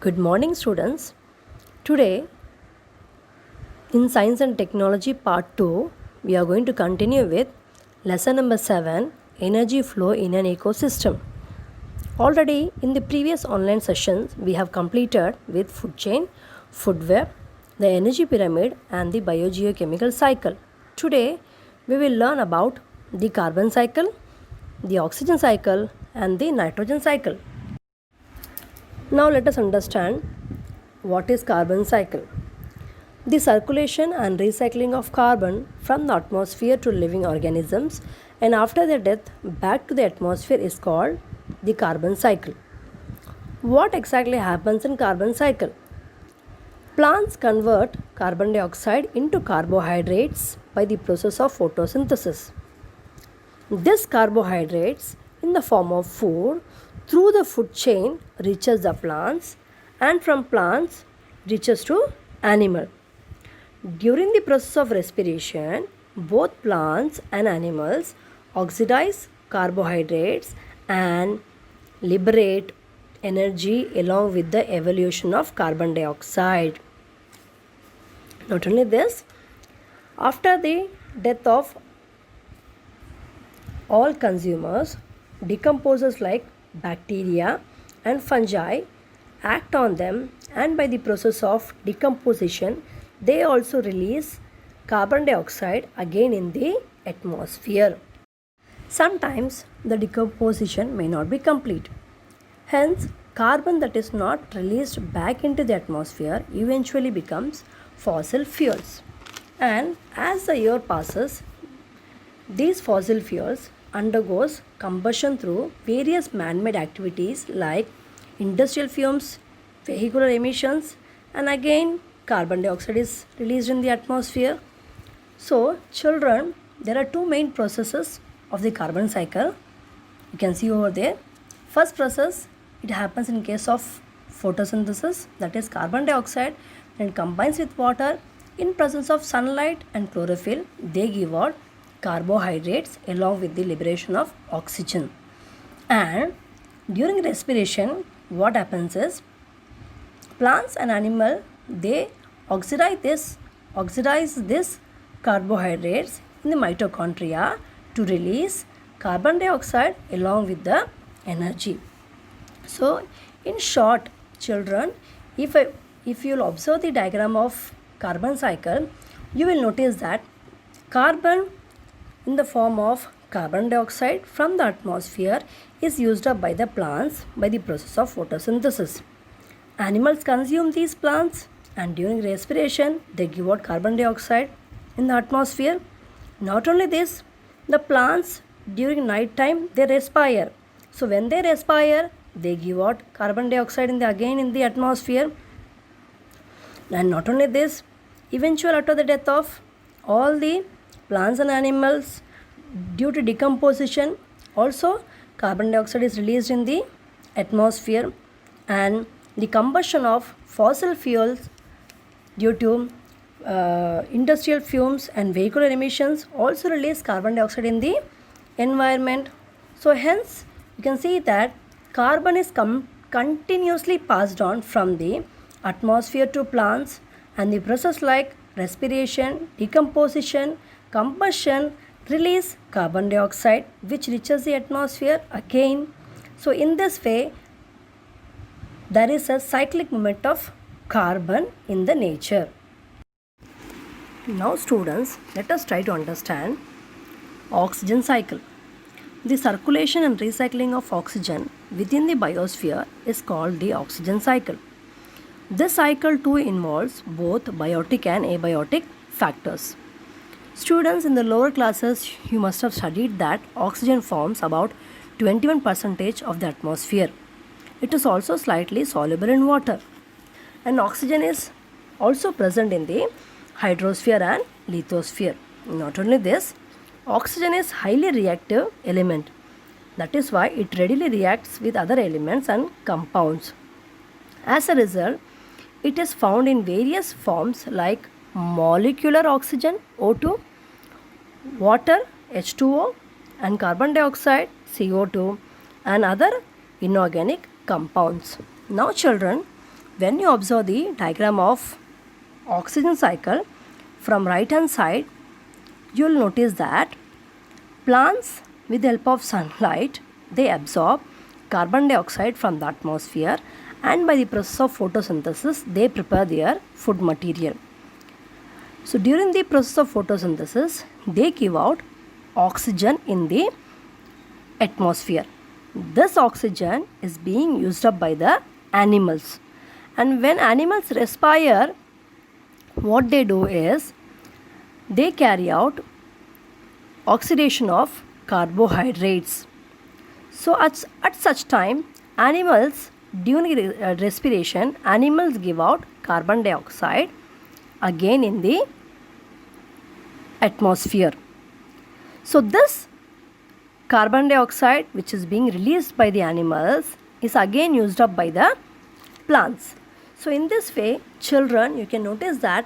Good morning, students. Today, in Science and Technology Part 2, we are going to continue with lesson number 7, Energy Flow in an Ecosystem. Already in the previous online sessions, we have completed with food chain, food web, the energy pyramid and the biogeochemical cycle. Today, we will learn about the carbon cycle, the oxygen cycle and the nitrogen cycle. Now let us understand what is carbon cycle. The circulation and recycling of carbon from the atmosphere to living organisms and after their death back to the atmosphere is called the carbon cycle. What exactly happens in carbon cycle? Plants convert carbon dioxide into carbohydrates by the process of photosynthesis. This carbohydrates in the form of food through the food chain reaches the plants and from plants reaches to animal. During the process of respiration, both plants and animals oxidize carbohydrates and liberate energy along with the evolution of carbon dioxide. Not only this, after the death of all consumers, decomposers like bacteria and fungi act on them and by the process of decomposition they also release carbon dioxide again in the atmosphere. Sometimes the decomposition may not be complete. Hence, carbon that is not released back into the atmosphere eventually becomes fossil fuels. And as the year passes, these fossil fuels undergoes combustion through various man-made activities like industrial fumes, vehicular emissions, and again carbon dioxide is released in the atmosphere. So, children, there are two main processes of the carbon cycle. You can see over there. First process, it happens in case of photosynthesis, that is carbon dioxide, and it combines with water in presence of sunlight and chlorophyll. They give out carbohydrates along with the liberation of oxygen. And during respiration, what happens is plants and animal they oxidize this carbohydrates in the mitochondria to release carbon dioxide along with the energy. So in short, children, if you will observe the diagram of carbon cycle, you will notice that carbon in the form of carbon dioxide from the atmosphere is used up by the plants by the process of photosynthesis. Animals consume these plants and during respiration they give out carbon dioxide in the atmosphere. Not only this, the plants during night time they respire. So when they respire, they give out carbon dioxide again in the atmosphere. And not only this, eventually after the death of all the plants and animals due to decomposition also carbon dioxide is released in the atmosphere and the combustion of fossil fuels due to industrial fumes and vehicular emissions also release carbon dioxide in the environment. So hence you can see that carbon is continuously passed on from the atmosphere to plants and the process like respiration, decomposition, combustion release carbon dioxide which reaches the atmosphere again. So in this way there is a cyclic movement of carbon in the nature. Now students, let us try to understand oxygen cycle. The circulation and recycling of oxygen within the biosphere is called the oxygen cycle. This cycle too involves both biotic and abiotic factors. Students, in the lower classes, you must have studied that oxygen forms about 21% of the atmosphere. It is also slightly soluble in water. And oxygen is also present in the hydrosphere and lithosphere. Not only this, oxygen is highly reactive element. That is why it readily reacts with other elements and compounds. As a result, it is found in various forms like molecular oxygen O2, water H2O and carbon dioxide CO2 and other inorganic compounds. Now children, when you observe the diagram of oxygen cycle from right hand side, you will notice that plants with the help of sunlight, they absorb carbon dioxide from the atmosphere, and by the process of photosynthesis they prepare their food material. So during the process of photosynthesis they give out oxygen in the atmosphere. This oxygen is being used up by the animals, and when animals respire, what they do is they carry out oxidation of carbohydrates. So at such time, animals during respiration, animals give out carbon dioxide again in the atmosphere. So this carbon dioxide which is being released by the animals is again used up by the plants. So in this way, children, you can notice that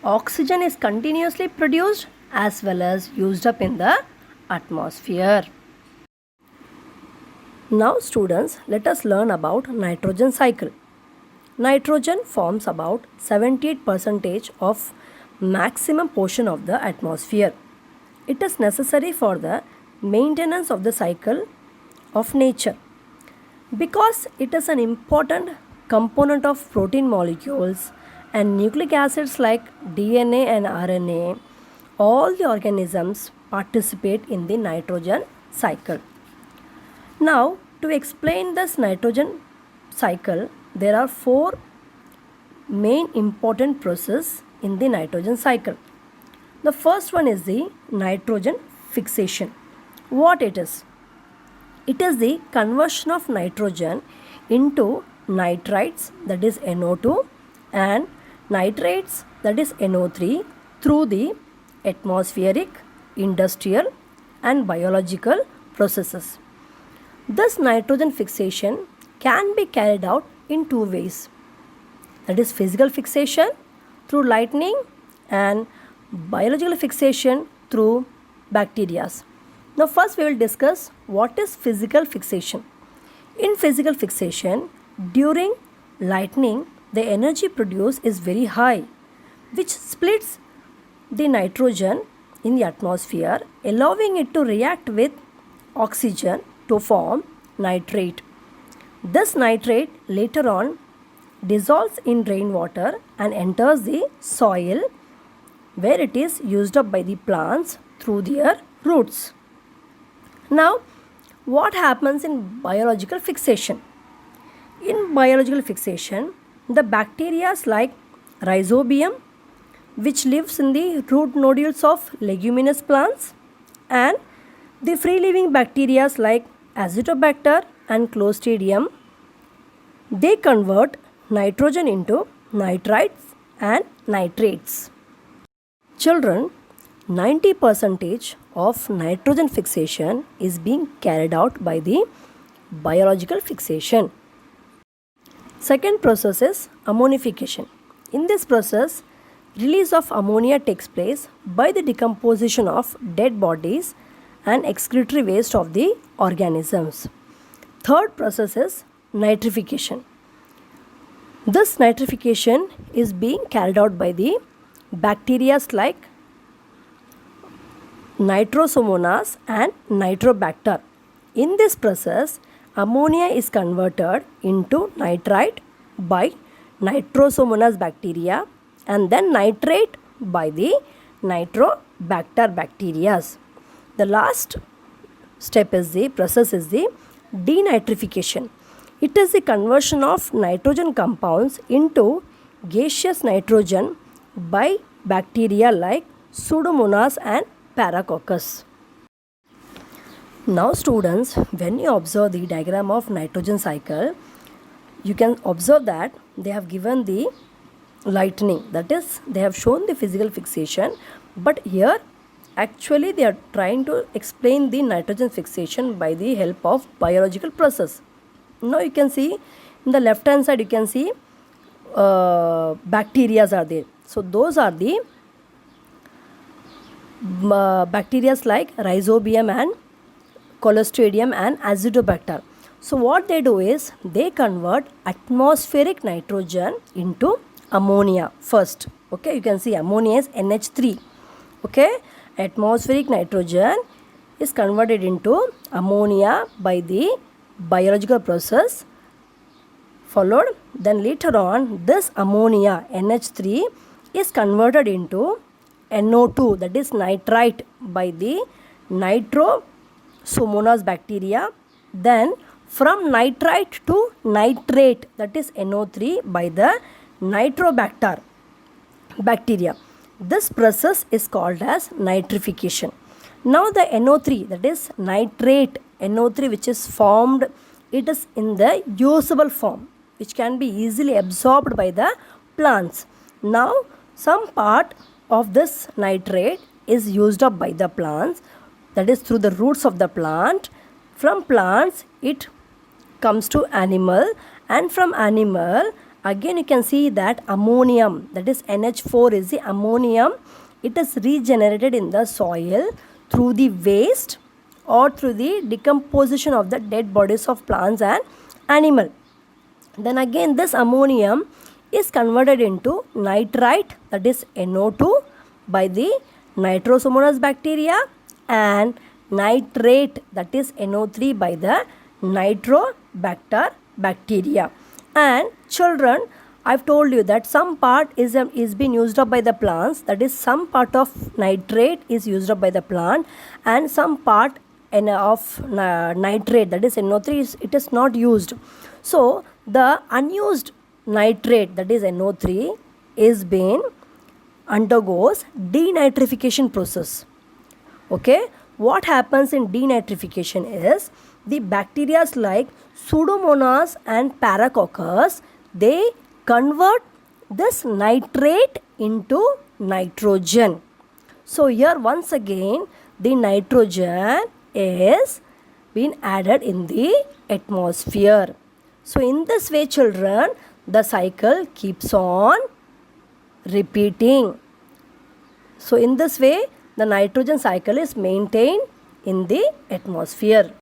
oxygen is continuously produced as well as used up in the atmosphere. Now students, let us learn about nitrogen cycle. Nitrogen forms about 78% of maximum portion of the atmosphere. It is necessary for the maintenance of the cycle of nature. Because it is an important component of protein molecules and nucleic acids like DNA and RNA, all the organisms participate in the nitrogen cycle. Now, to explain this nitrogen cycle, there are four main important processes in the nitrogen cycle. The first one is the nitrogen fixation. What it is? It is the conversion of nitrogen into nitrites, that is NO2, and nitrates, that is NO3, through the atmospheric, industrial and biological processes. This nitrogen fixation can be carried out in two ways, that is physical fixation through lightning and biological fixation through bacteria. Now first we will discuss what is physical fixation. In physical fixation, during lightning, the energy produced is very high, which splits the nitrogen in the atmosphere, allowing it to react with oxygen to form nitrate. This nitrate later on dissolves in rainwater and enters the soil, where it is used up by the plants through their roots. Now, what happens in biological fixation? In biological fixation, the bacteria like Rhizobium, which lives in the root nodules of leguminous plants, and the free-living bacteria like Azotobacter and Clostridium, they convert nitrogen into nitrites and nitrates. Children, 90% of nitrogen fixation is being carried out by the biological fixation. Second process is ammonification. In this process, release of ammonia takes place by the decomposition of dead bodies and excretory waste of the organisms. Third process is nitrification. This nitrification is being carried out by the bacteria like Nitrosomonas and Nitrobacter. In this process, ammonia is converted into nitrite by Nitrosomonas bacteria and then nitrate by the Nitrobacter bacteria. The last step is the process is the denitrification. It is the conversion of nitrogen compounds into gaseous nitrogen by bacteria like Pseudomonas and Paracoccus. Now students, when you observe the diagram of nitrogen cycle, you can observe that they have given the lightning, that is they have shown the physical fixation, but here actually they are trying to explain the nitrogen fixation by the help of biological process. Now you can see in the left hand side, you can see bacteria are there. So those are the bacteria like Rhizobium and Clostridium and Azotobacter. So what they do is they convert atmospheric nitrogen into ammonia first. Okay, you can see ammonia is NH3. Okay, atmospheric nitrogen is converted into ammonia by the biological process followed. Then later on this ammonia NH3 is converted into NO2, that is nitrite, by the Nitrosomonas bacteria. Then from nitrite to nitrate, that is NO3, by the Nitrobacter bacteria. This process is called as nitrification. Now the NO3, that is nitrate NO3, which is formed, it is in the usable form, which can be easily absorbed by the plants. Now some part of this nitrate is used up by the plants, that is through the roots of the plant. From plants it comes to animal, and from animal again you can see that ammonium, that is NH4, is the ammonium. It is regenerated in the soil through the waste or through the decomposition of the dead bodies of plants and animal. Then again this ammonium is converted into nitrite, that is NO2, by the Nitrosomonas bacteria, and nitrate, that is NO3, by the Nitrobacter bacteria. And children, I've told you that some part is being used up by the plants, that is some part of nitrate is used up by the plant, and some part of nitrate, that is NO3, it is not used. So the unused nitrate, that is NO3, is being undergoes denitrification process. Okay, what happens in denitrification is the bacteria like Pseudomonas and Paracoccus, they convert this nitrate into nitrogen. So here once again the nitrogen is being added in the atmosphere. So in this way children, the cycle keeps on repeating. So in this way the nitrogen cycle is maintained in the atmosphere.